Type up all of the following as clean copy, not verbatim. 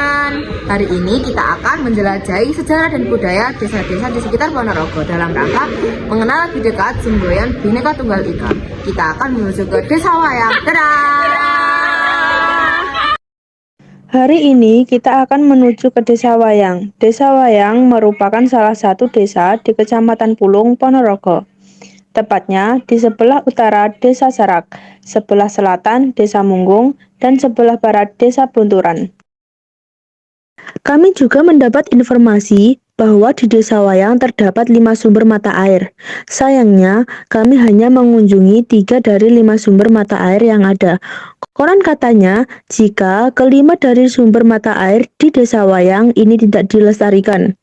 teman-teman, hari ini kita akan menjelajahi sejarah dan budaya desa-desa di sekitar Ponorogo dalam rangka mengenal lebih dekat semboyan Bhinneka Tunggal Ika. Kita akan menuju ke Desa Wayang. Dadah! Hari ini kita akan menuju ke Desa Wayang. Desa Wayang merupakan salah satu desa di Kecamatan Pulung, Ponorogo. Tepatnya di sebelah utara Desa Sarak, sebelah selatan Desa Munggung, dan sebelah barat Desa Bunturan. Kami juga mendapat informasi bahwa di Desa Wayang terdapat 5 sumber mata air. Sayangnya, kami hanya mengunjungi 3 dari 5 sumber mata air yang ada. Konon katanya, jika kelima dari sumber mata air di Desa Wayang ini tidak dilestarikan,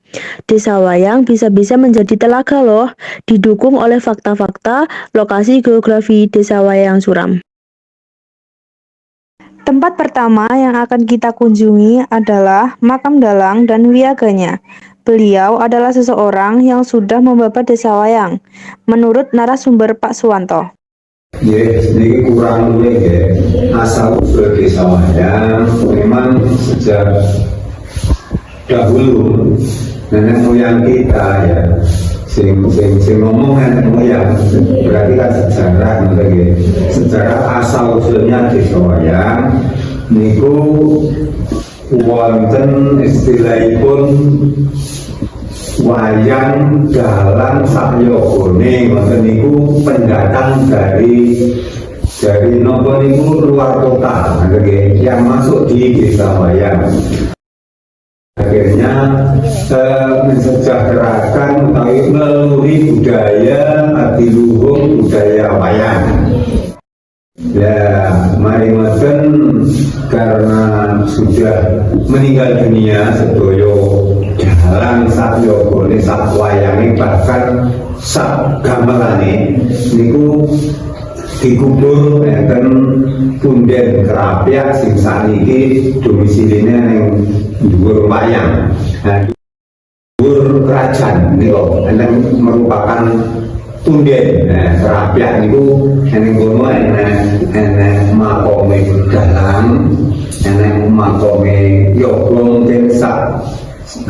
Desa Wayang bisa-bisa menjadi telaga loh, didukung oleh fakta-fakta lokasi geografi Desa Wayang suram. Tempat pertama yang akan kita kunjungi adalah makam dalang dan wiaganya. Beliau adalah seseorang yang sudah membabat Desa Wayang, menurut narasumber Pak Suwanto. Ya, ini kurang lebih ya. Asal usul Desa Wayang memang sejak dahulu nenek moyang kita ya, sing ngomong nenek moyang berarti kan sejarah ya. Sejarah asal usulnya Desa Wayang niku wonten istilahipun wayang dalang sakyogone, wonten niku pendatang dari nopo niku luar kota yang masuk di Desa Wayang. Akhirnya mensejahterakan melalui budaya adiluhung budaya wayang. Ya, mari ngoten karena sudah meninggal dunia sedoyo dalang sakyogone sak wayange bahkan sak gamelane niku dikubur enten punden Kerapyak sing saniki domisiline ning dhuwur wayang. Nah, dhuwur kerajaan niku enten merupakan punden. Nah, Kerapyak niku ning kono enek makome dalang, enek makome yoga mungkin sak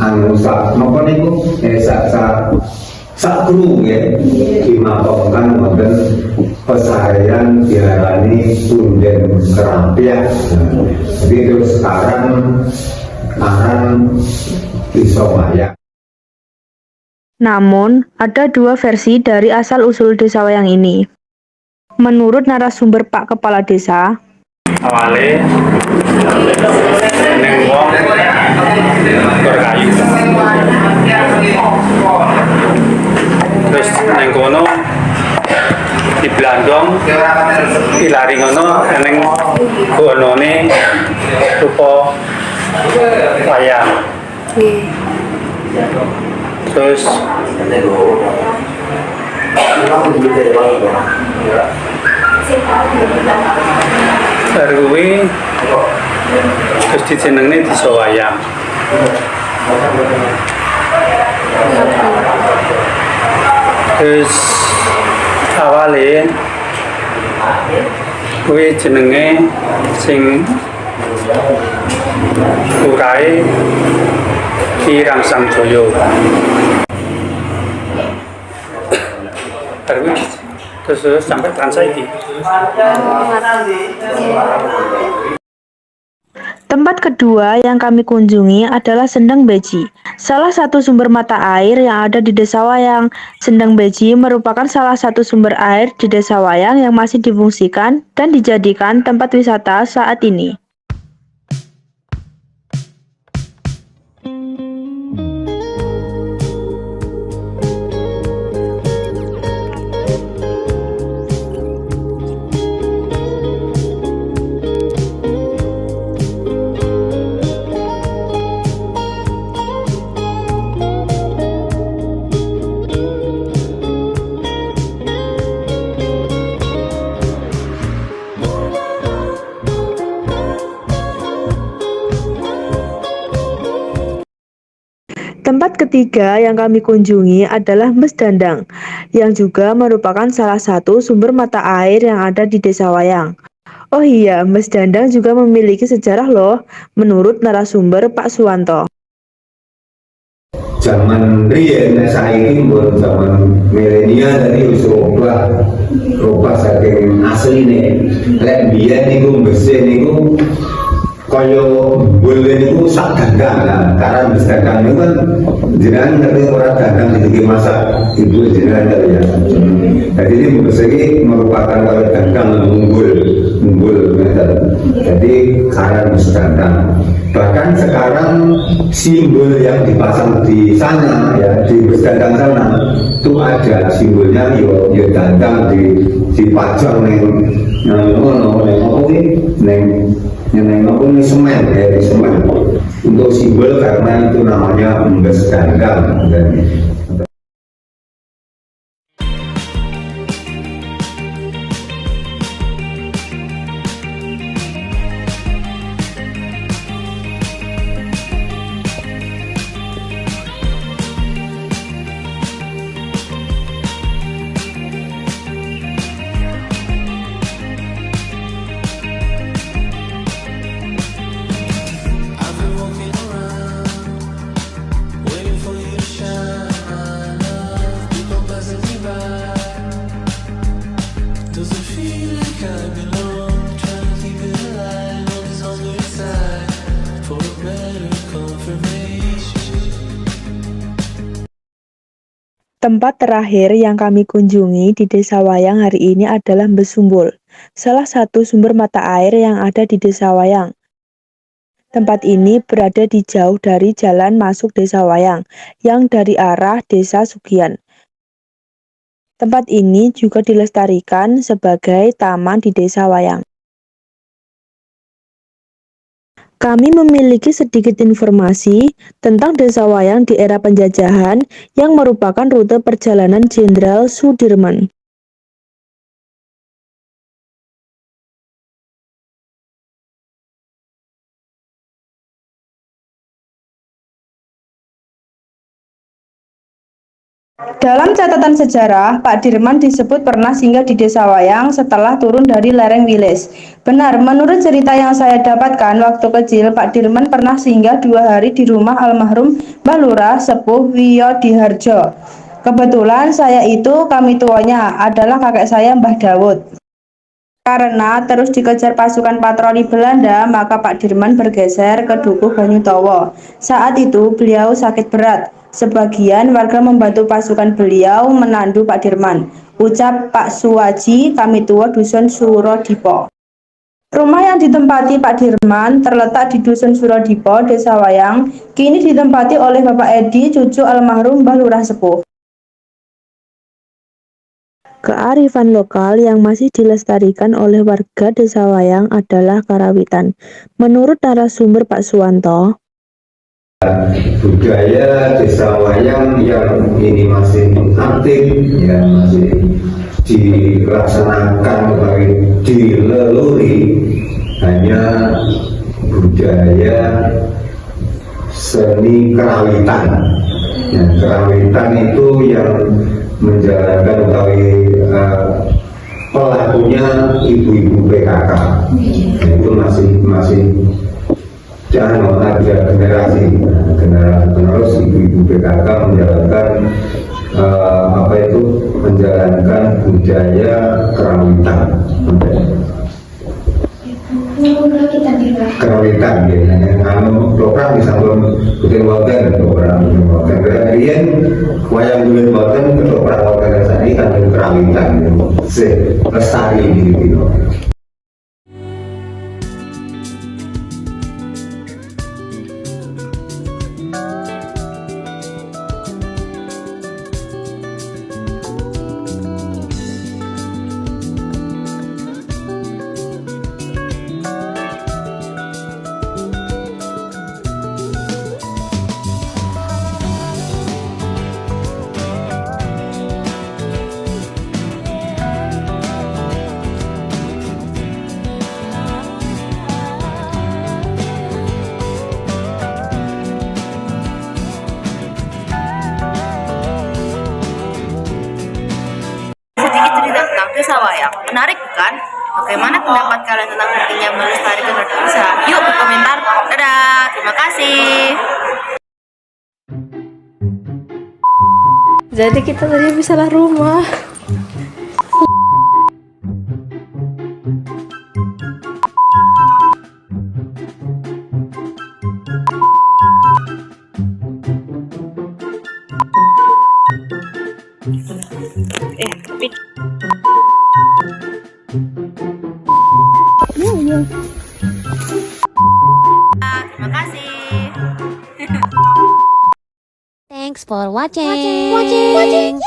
napa niku sak kru ya dimakamkan wonten pesarian diarani punden Kerapyak. Jadi terus sekarang aran Desa Wayang. Namun, ada 2 versi dari asal-usul Desa Wayang ini. Menurut narasumber Pak Kepala Desa, awalnya neng wong berkayu, terus neng kono di Blandong ilari ngono neng gonone rupa wayang. Terus Arwi terus dijenengne Desa Wayang. Terus awale kuwi jenenge sing urae Ki Rangsang Jaya. Terus sampai transaiki. tempat kedua yang kami kunjungi adalah Sendang Beji, salah satu sumber mata air yang ada di Desa Wayang. Sendang Beji merupakan salah satu sumber air di Desa Wayang yang masih difungsikan dan dijadikan tempat wisata saat ini. Tempat ketiga yang kami kunjungi adalah Mes Dandang, yang juga merupakan salah satu sumber mata air yang ada di Desa Wayang. Oh iya, Mas Dandang juga memiliki sejarah loh, menurut narasumber Pak Suwanto. Zaman riyen saiki pun zaman milenial tadi wis rubah saking asline. Lek biyen niku mesin niku kaya boleh niku sak gandang lah. Karena wis gandang niku kan jenengan ngerti ora gandang dibikin masak ibu jenengan ngerti ya. Jadi ini mesin ini merupakan kaya gandang unggul. Jadi karena wis gandang. Bahkan sekarang simbol yang dipasang di sana ya di Besdandang sana itu ada simbolnya yo dandang dipajang neng semen ya di semen untuk simbol karena itu namanya Besdandang. Tempat terakhir yang kami kunjungi di Desa Wayang hari ini adalah Besumbul, salah satu sumber mata air yang ada di Desa Wayang. Tempat ini berada di jauh dari jalan masuk Desa Wayang, yang dari arah Desa Sugian. Tempat ini juga dilestarikan sebagai taman di Desa Wayang. Kami memiliki sedikit informasi tentang Desa Wayang di era penjajahan yang merupakan rute perjalanan Jenderal Sudirman. Dalam catatan sejarah, Pak Dirman disebut pernah singgah di Desa Wayang setelah turun dari lereng Wilis. Benar, menurut cerita yang saya dapatkan waktu kecil, Pak Dirman pernah singgah 2 hari di rumah almarhum Mbah Lurah Sepuh Wiyodiharjo. Kebetulan saya itu kami tuanya adalah kakek saya Mbah Dawud. Karena terus dikejar pasukan patroli Belanda, maka Pak Dirman bergeser ke Dukuh Banyutowo. Saat itu beliau sakit berat. Sebagian warga membantu pasukan beliau menandu Pak Dirman. Ucap Pak Suwaji, kami tua Dusun Surodipo. Rumah yang ditempati Pak Dirman terletak di Dusun Surodipo, Desa Wayang, kini ditempati oleh Bapak Edi, cucu almarhum Mbah Lurah Sepuh. Kearifan lokal yang masih dilestarikan oleh warga Desa Wayang adalah karawitan. Menurut narasumber Pak Suwanto, budaya Desa Wayang yang ini masih aktif, yang masih dilaksanakan atau dileluri hanya budaya seni kerawitan. Nah, kerawitan itu yang menjalankan utawi pelakunya ibu-ibu PKK. Nah, itu masih jangan ada generasi penerus ibu-ibu PKK menjalankan menjalankan budaya kerawitan. Kerawitan ya, yang program disambung bukan waten program waten kemudian wayang bulan waten program waten tadi kan kerawitan lestari gitu. kasih. Jadi kita tadi habis salah rumah. Tapi terima kasih. Thanks for watching.